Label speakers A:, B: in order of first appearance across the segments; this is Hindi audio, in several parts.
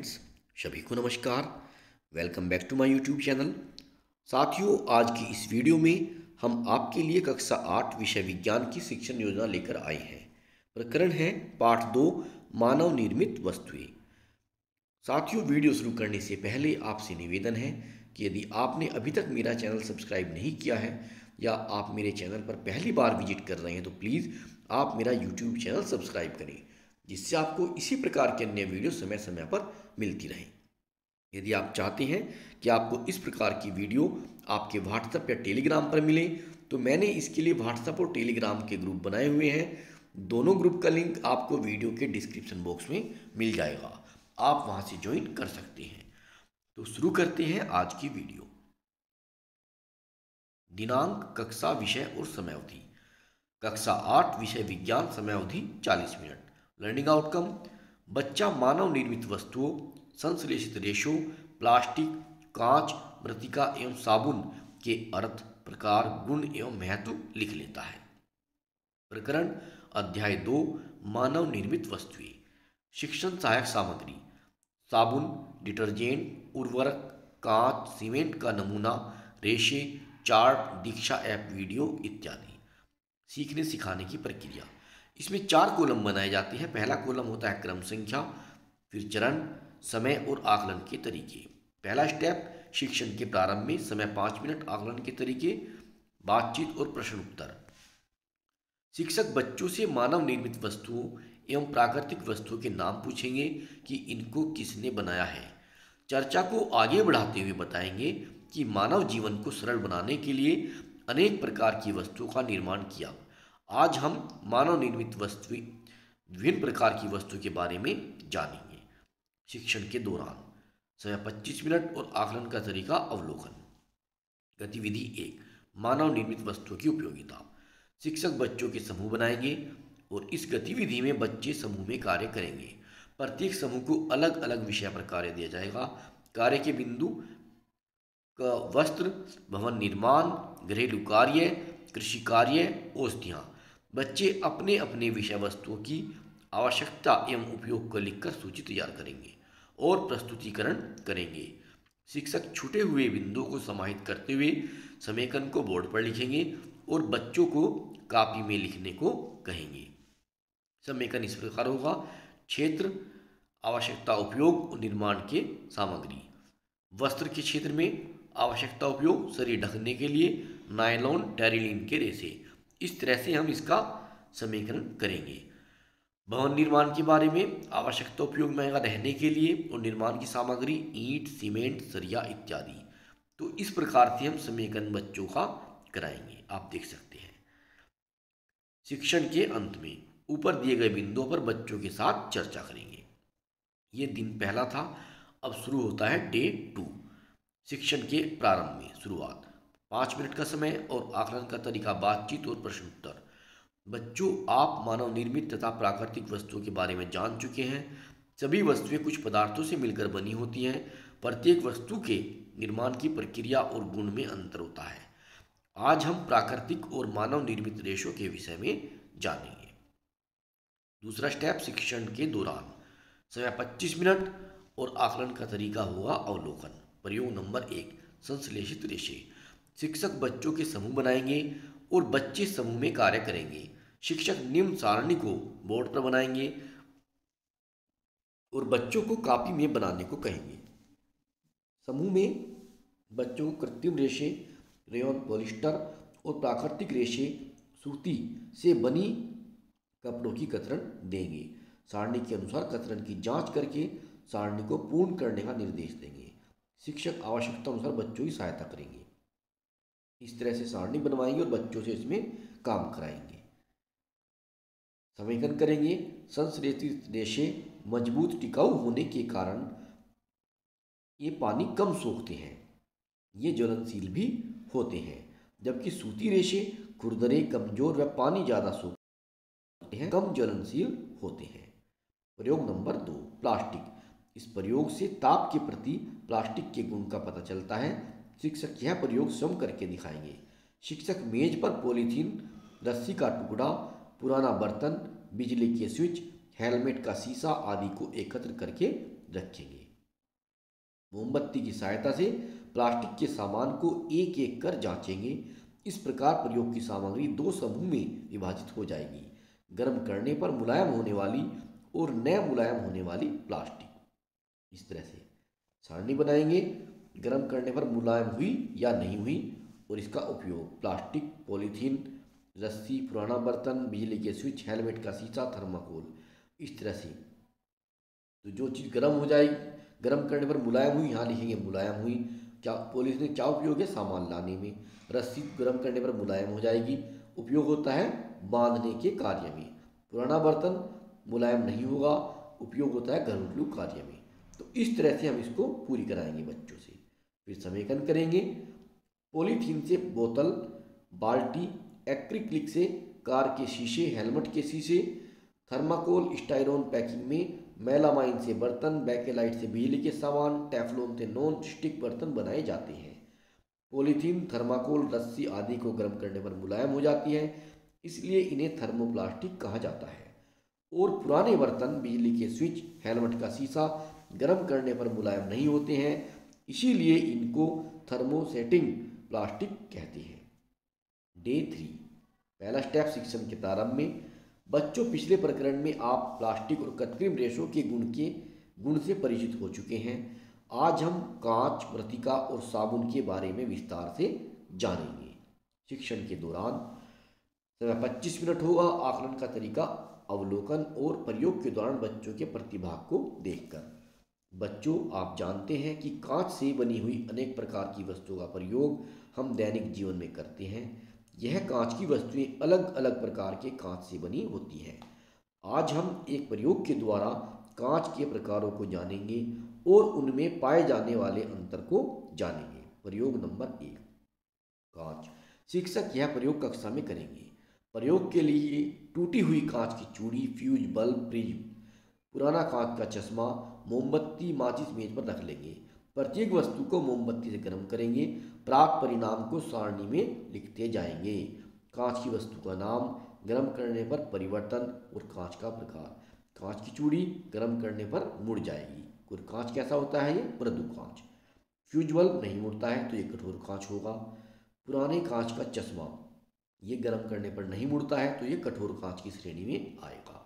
A: फ्रेंड्स, सभी को नमस्कार। Welcome back to my YouTube channel. साथियों, आज की इस वीडियो में हम आपके लिए कक्षा 8 विषय विज्ञान की शिक्षण योजना लेकर आए हैं। प्रकरण है पाठ 2, मानव निर्मित वस्तुएं। साथियों, वीडियो शुरू करने से पहले आपसे निवेदन है कि यदि आपने अभी तक मेरा चैनल सब्सक्राइब नहीं किया है या आप मेरे चैनल पर पहली बार विजिट कर रहे हैं तो प्लीज़ आप मेरा यूट्यूब चैनल सब्सक्राइब करें, जिससे आपको इसी प्रकार के अन्य वीडियो समय समय पर मिलती रहें। यदि आप चाहते हैं कि आपको इस प्रकार की वीडियो आपके व्हाट्सएप या टेलीग्राम पर मिले तो मैंने इसके लिए व्हाट्सएप और टेलीग्राम के ग्रुप बनाए हुए हैं। दोनों ग्रुप का लिंक आपको वीडियो के डिस्क्रिप्शन बॉक्स में मिल जाएगा, आप वहां से ज्वाइन कर सकते हैं। तो शुरू करते हैं आज की वीडियो। दिनांक, कक्षा, विषय और समयावधि। कक्षा 8 विषय विज्ञान, समयावधि 40 मिनट। लर्निंग आउटकम: बच्चा मानव निर्मित वस्तुओं, संश्लेषित रेशों, प्लास्टिक, कांच, मृत्तिका एवं साबुन के अर्थ, प्रकार, गुण एवं महत्व लिख लेता है। प्रकरण अध्याय 2, मानव निर्मित वस्तुएं। शिक्षण सहायक सामग्री: साबुन, डिटर्जेंट, उर्वरक, कांच, सीमेंट का नमूना, रेशे, चार्ट, दीक्षा ऐप वीडियो इत्यादि। सीखने सिखाने की प्रक्रिया: इसमें 4 कॉलम बनाए जाते हैं। पहला कॉलम होता है क्रम संख्या, फिर चरण, समय और आकलन के तरीके। पहला स्टेप: शिक्षण के प्रारंभ में समय 5 मिनट, आकलन के तरीके, बातचीत और प्रश्न उत्तर। शिक्षक बच्चों से मानव निर्मित वस्तुओं एवं प्राकृतिक वस्तुओं के नाम पूछेंगे कि इनको किसने बनाया है। चर्चा को आगे बढ़ाते हुए बताएंगे कि मानव जीवन को सरल बनाने के लिए अनेक प्रकार की वस्तुओं का निर्माण किया। आज हम मानव निर्मित वस्तुएं, विभिन्न प्रकार की वस्तुओं के बारे में जानेंगे। शिक्षण के दौरान समय 25 मिनट और आकलन का तरीका अवलोकन। गतिविधि 1, मानव निर्मित वस्तुओं की उपयोगिता। शिक्षक बच्चों के समूह बनाएंगे और इस गतिविधि में बच्चे समूह में कार्य करेंगे। प्रत्येक समूह को अलग अलग विषय पर कार्य दिया जाएगा। कार्य के बिंदु: वस्त्र, भवन निर्माण, घरेलू कार्य, कृषि कार्य, औषधियाँ। बच्चे अपने अपने विषय वस्तुओं की आवश्यकता एवं उपयोग को लिखकर सूची तैयार करेंगे और प्रस्तुतिकरण करेंगे। शिक्षक छूटे हुए बिंदुओं को समाहित करते हुए समेकन को बोर्ड पर लिखेंगे और बच्चों को कॉपी में लिखने को कहेंगे। समेकन इस प्रकार होगा: क्षेत्र, आवश्यकता, उपयोग और निर्माण के सामग्री। वस्त्र के क्षेत्र में आवश्यकता उपयोग: शरीर ढकने के लिए नायलॉन, टेरिलीन के रेशे। इस तरह से हम इसका समीकरण करेंगे। भवन निर्माण के बारे में आवश्यकता उपयोग में रहने के लिए और निर्माण की सामग्री ईंट, सीमेंट, सरिया इत्यादि। तो इस प्रकार से हम समीकरण बच्चों का कराएंगे, आप देख सकते हैं। शिक्षण के अंत में ऊपर दिए गए बिंदुओं पर बच्चों के साथ चर्चा करेंगे। ये दिन पहला था। अब शुरू होता है डे 2। शिक्षण के प्रारंभ में शुरुआत, 5 मिनट का समय और आकलन का तरीका, बातचीत और प्रश्न उत्तर। बच्चों, आप मानव निर्मित तथा प्राकृतिक वस्तुओं के बारे में जान चुके हैं। सभी वस्तुएं कुछ पदार्थों से मिलकर बनी होती हैं। प्रत्येक वस्तु के निर्माण की प्रक्रिया और गुण में अंतर होता है। आज हम प्राकृतिक और मानव निर्मित रेशों के विषय में जानेंगे। दूसरा स्टेप, शिक्षण के दौरान समय 25 मिनट और आकलन का तरीका होगा अवलोकन। प्रयोग नंबर 1, संश्लेषित रेशे। शिक्षक बच्चों के समूह बनाएंगे और बच्चे समूह में कार्य करेंगे। शिक्षक निम्न सारणी को बोर्ड पर बनाएंगे और बच्चों को कॉपी में बनाने को कहेंगे। समूह में बच्चों को कृत्रिम रेशे, रेयॉन, पॉलिस्टर और प्राकृतिक रेशे, सूती से बनी कपड़ों की कतरन देंगे। सारणी के अनुसार कतरन की जांच करके सारणी को पूर्ण करने का निर्देश देंगे। शिक्षक आवश्यकता अनुसार बच्चों की सहायता करेंगे। इस तरह से सारणी बनवाएंगे और बच्चों से इसमें काम कराएंगे। समेकन करेंगे। संश्लेषित रेशे मजबूत, टिकाऊ होने के कारण ये पानी कम सोखते हैं, ये ज्वलनशील भी होते हैं, जबकि सूती रेशे खुरदरे, कमजोर व पानी ज़्यादा सोखते हैं, कम ज्वलनशील होते हैं। प्रयोग नंबर 2, प्लास्टिक। इस प्रयोग से ताप के प्रति प्लास्टिक के गुण का पता चलता है। शिक्षक यह प्रयोग स्वयं करके दिखाएंगे। शिक्षक मेज पर पॉलीथीन, रस्सी का टुकड़ा, पुराना बर्तन, बिजली के स्विच, हेलमेट का शीशा आदि को एकत्र करके रखेंगे। मोमबत्ती की सहायता से प्लास्टिक के सामान को एक एक कर जांचेंगे। इस प्रकार प्रयोग की सामग्री दो समूह में विभाजित हो जाएगी, गर्म करने पर मुलायम होने वाली और न मुलायम होने वाली प्लास्टिक। इस तरह से सारणी बनाएंगे, गर्म करने पर मुलायम हुई या नहीं हुई और इसका उपयोग प्लास्टिक, पॉलीथीन, रस्सी, पुराना बर्तन, बिजली के स्विच, हेलमेट का शीशा, थर्माकोल। इस तरह से तो जो चीज़ गर्म हो जाएगी, गर्म करने पर मुलायम हुई, यहाँ लिखेंगे मुलायम हुई। क्या पॉलीथीन में क्या उपयोग है? सामान लाने में। रस्सी गर्म करने पर मुलायम हो जाएगी, उपयोग होता है बांधने के कार्य में। पुराना बर्तन मुलायम नहीं होगा, उपयोग होता है घरेलू कार्य में। तो इस तरह से हम इसको पूरी कराएंगे बच्चों से। फिर समेकन करेंगे। पॉलीथीन से बोतल, बाल्टी, एक्रिक्लिक से कार के शीशे, हेलमेट के शीशे, थर्माकोल स्टाइरोन पैकिंग में, मेलामाइन से बर्तन, बैकेलाइट से बिजली के सामान, टेफ्लॉन से नॉन स्टिक बर्तन बनाए जाते हैं। पॉलीथीन, थर्माकोल, रस्सी आदि को गर्म करने पर मुलायम हो जाती है, इसलिए इन्हें थर्मोप्लास्टिक कहा जाता है। और पुराने बर्तन, बिजली के स्विच, हेलमेट का शीशा गर्म करने पर मुलायम नहीं होते हैं, इसीलिए इनको थर्मोसेटिंग प्लास्टिक कहते हैं। डे 3 पहला स्टेप शिक्षण के प्रारंभ में। बच्चों, पिछले प्रकरण में आप प्लास्टिक और कृत्रिम रेशों के गुण से परिचित हो चुके हैं। आज हम कांच, मृतिका और साबुन के बारे में विस्तार से जानेंगे। शिक्षण के दौरान समय 25 मिनट होगा। आकलन का तरीका अवलोकन और प्रयोग के दौरान बच्चों के प्रतिभाग को देखकर। बच्चों, आप जानते हैं कि कांच से बनी हुई अनेक प्रकार की वस्तुओं का प्रयोग हम दैनिक जीवन में करते हैं। यह कांच की वस्तुएं अलग अलग प्रकार के कांच से बनी होती हैं। आज हम एक प्रयोग के द्वारा कांच के प्रकारों को जानेंगे और उनमें पाए जाने वाले अंतर को जानेंगे। प्रयोग नंबर 1, कांच। शिक्षक यह प्रयोग कक्षा में करेंगे। प्रयोग के लिए टूटी हुई कांच की चूड़ी, फ्यूज बल्ब, प्रिज्म, पुराना कांच का चश्मा, मोमबत्ती, माचिस मेज पर रख लेंगे। प्रत्येक वस्तु को मोमबत्ती से गर्म करेंगे। प्राप्त परिणाम को सारणी में लिखते जाएंगे। कांच की वस्तु का नाम, गर्म करने पर परिवर्तन और कांच का प्रकार। कांच की चूड़ी गर्म करने पर मुड़ जाएगी और कांच कैसा होता है? ये मृदु कांच। फ्यूज बल्ब नहीं मुड़ता है तो ये कठोर कांच होगा। पुराने कांच का चश्मा, ये गर्म करने पर नहीं मुड़ता है तो ये कठोर कांच की श्रेणी में आएगा।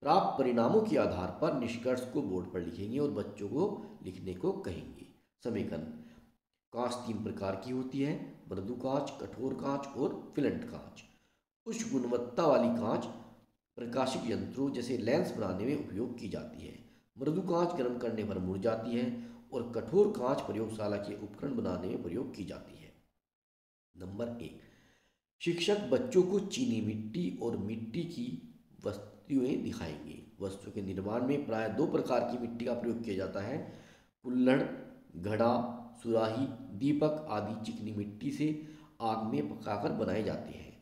A: प्राप्त परिणामों के आधार पर निष्कर्ष को बोर्ड पर लिखेंगे और बच्चों को लिखने को कहेंगे। समेकन। कांच 3 प्रकार की होती है: मृदु कांच, कठोर कांच और फिलेंट कांच। उच्च गुणवत्ता वाली कांच प्रकाशिक यंत्रों जैसे लेंस बनाने में उपयोग की जाती है। मृदु कांच गर्म करने पर मुड़ जाती है और कठोर कांच प्रयोगशाला के उपकरण बनाने में प्रयोग की जाती है। नंबर 1, शिक्षक बच्चों को चीनी मिट्टी और मिट्टी की वस्तुएं दिखाएंगे। वस्तु के निर्माण में प्राय 2 प्रकार की मिट्टी का प्रयोग किया जाता है: कुल्हड़, घड़ा, सुराही, दीपक आदि चिकनी मिट्टी से आग में पकाकर बनाए जाते हैं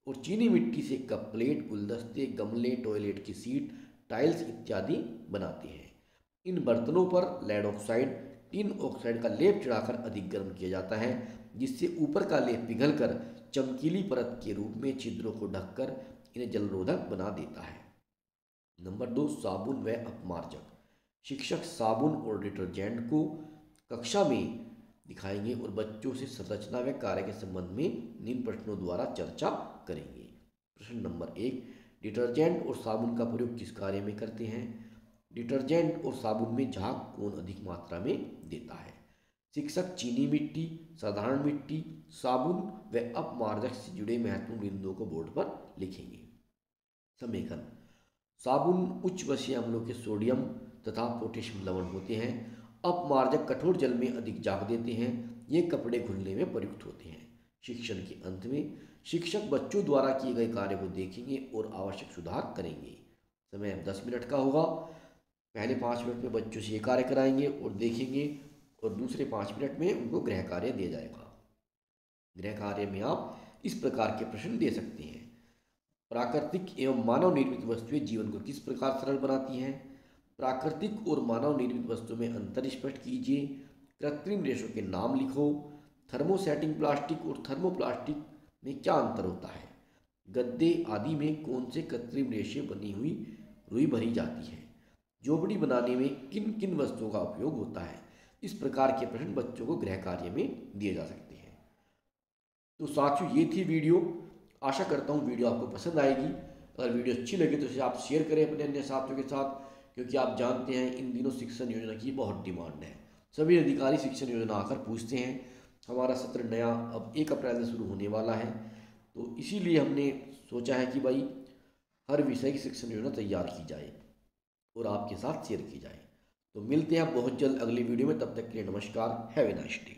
A: और चीनी मिट्टी से कप प्लेट, गुलदस्ते, गमले, टॉयलेट की सीट, टाइल्स इत्यादि बनाते हैं। इन बर्तनों पर लेड ऑक्साइड, टिन ऑक्साइड का लेप चढ़ाकर अधिक गर्म किया जाता है, जिससे ऊपर का लेप पिघलकर चमकीली परत के रूप में छिद्रों को ढककर इन्हें जलरोधक बना देता है। नंबर 2, साबुन व अपमार्जक। शिक्षक साबुन और डिटर्जेंट को कक्षा में दिखाएंगे और बच्चों से संरचना व कार्य के संबंध में निम्न प्रश्नों द्वारा चर्चा करेंगे। प्रश्न नंबर 1, डिटर्जेंट और साबुन का प्रयोग किस कार्य में करते हैं? डिटर्जेंट और साबुन में झाग कौन अधिक मात्रा में देता है? शिक्षक चीनी मिट्टी, साधारण मिट्टी, साबुन व अपमार्जक से जुड़े महत्वपूर्ण बिंदुओं को बोर्ड पर लिखेंगे। समेकन। साबुन उच्च वसीय अम्लों के सोडियम तथा पोटेशियम लवण होते हैं। अपमार्जक कठोर जल में अधिक झाग देते हैं। ये कपड़े धुलने में प्रयुक्त होते हैं। शिक्षण के अंत में शिक्षक बच्चों द्वारा किए गए कार्य को देखेंगे और आवश्यक सुधार करेंगे। समय 10 मिनट का होगा। पहले 5 मिनट में बच्चों से ये कार्य कराएंगे और देखेंगे और दूसरे 5 मिनट में उनको गृह कार्य दिया जाएगा। गृह कार्य में आप इस प्रकार के प्रश्न दे सकते हैं: प्राकृतिक एवं मानव निर्मित वस्तुएं जीवन को किस प्रकार सरल बनाती हैं? प्राकृतिक और मानव निर्मित वस्तुओं में अंतर स्पष्ट कीजिए। कृत्रिम रेशों के नाम लिखो। थर्मोसेटिंग प्लास्टिक और थर्मोप्लास्टिक में क्या अंतर होता है? गद्दे आदि में कौन से कृत्रिम रेशे बनी हुई रुई भरी जाती है? झोपड़ी बनाने में किन किन वस्तुओं का उपयोग होता है? इस प्रकार के प्रश्न बच्चों को गृह कार्य में दिए जा सकते हैं। तो साथियों, ये थी वीडियो। आशा करता हूँ वीडियो आपको पसंद आएगी। अगर वीडियो अच्छी लगे तो इसे आप शेयर करें अपने अन्य साथियों के साथ, क्योंकि आप जानते हैं इन दिनों शिक्षण योजना की बहुत डिमांड है। सभी अधिकारी शिक्षण योजना आकर पूछते हैं। हमारा सत्र नया अब 1 अप्रैल से शुरू होने वाला है, तो इसीलिए हमने सोचा है कि भाई हर विषय की शिक्षण योजना तैयार की जाए और आपके साथ शेयर की जाए। तो मिलते हैं बहुत जल्द अगली वीडियो में, तब तक के लिए नमस्कार। Have a nice day.